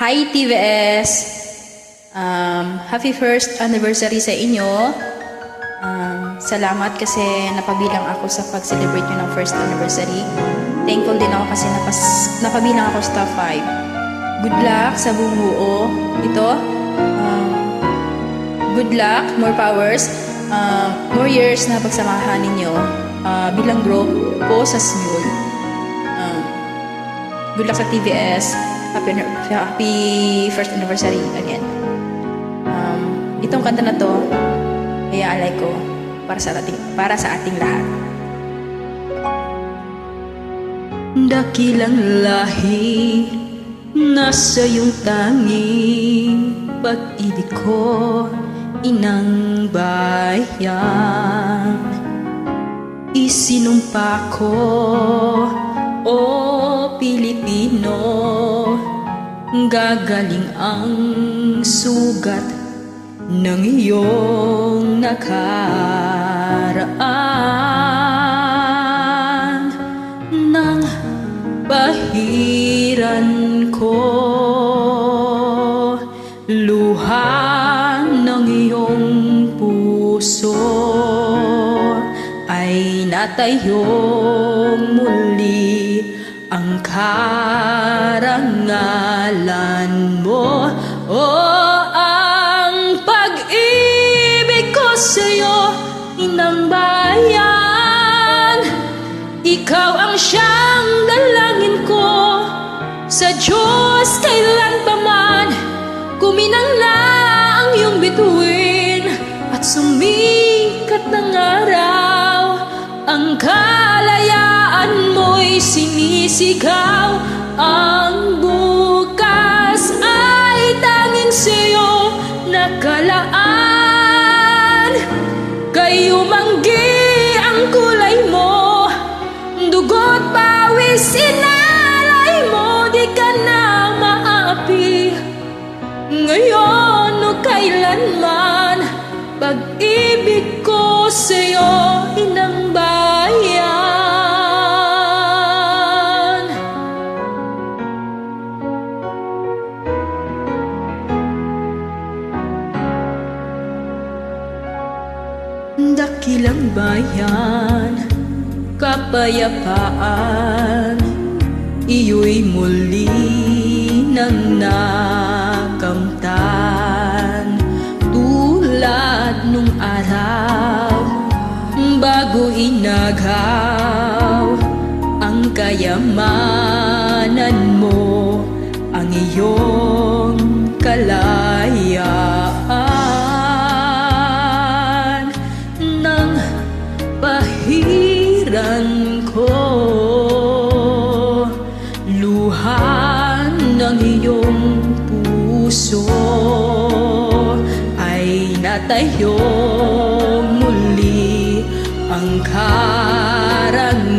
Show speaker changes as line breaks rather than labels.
Hi TVS! Happy first anniversary sa inyo. Salamat kasi napabilang ako sa pag-celebrate nyo ng first anniversary. Thankful din ako kasi napabilang ako sa top 5. Good luck sa buong buo. Ito, good luck, more powers, more years na pagsamahan ninyo bilang group po sa Smule. Good luck sa TVS. Happy first anniversary again. Itong kanta na to, iaalay ko para sa ating lahat. Dakilang lahi, nasa iyong tanging pag-ibig ko, inang bayan. Isinumpa ko, o Pilipino, gagaling ang sugat ng iyong nakaraan. Nang bahiran ko, luha ng iyong puso ay natayong muli ang karangalan mo. Ang pag-ibig ko sa'yo, inang bayan. Ikaw ang siyang dalangin ko sa Diyos kailan pa man. Kuminang na ang iyong bituin at sumikat ng araw. Ang kalayaan mo'y sinisigaw. Ang bukas ay tanging sa'yo nakalaan. Kay umanggi ang kulay mo, dugo't pawis inalay mo. Di ka na maapi ngayon o kailanman. Pag-ibig ko sa'yo, inang bayan. Dakilang bayan, kapayapaan, iyo'y muli nang nakamtan. Tulad nung araw, bago inagaw ang kayamanan mo, ang iyong kalayaan. Nang pahiran ko, luha ng iyong puso ay natayong muli ang karangalan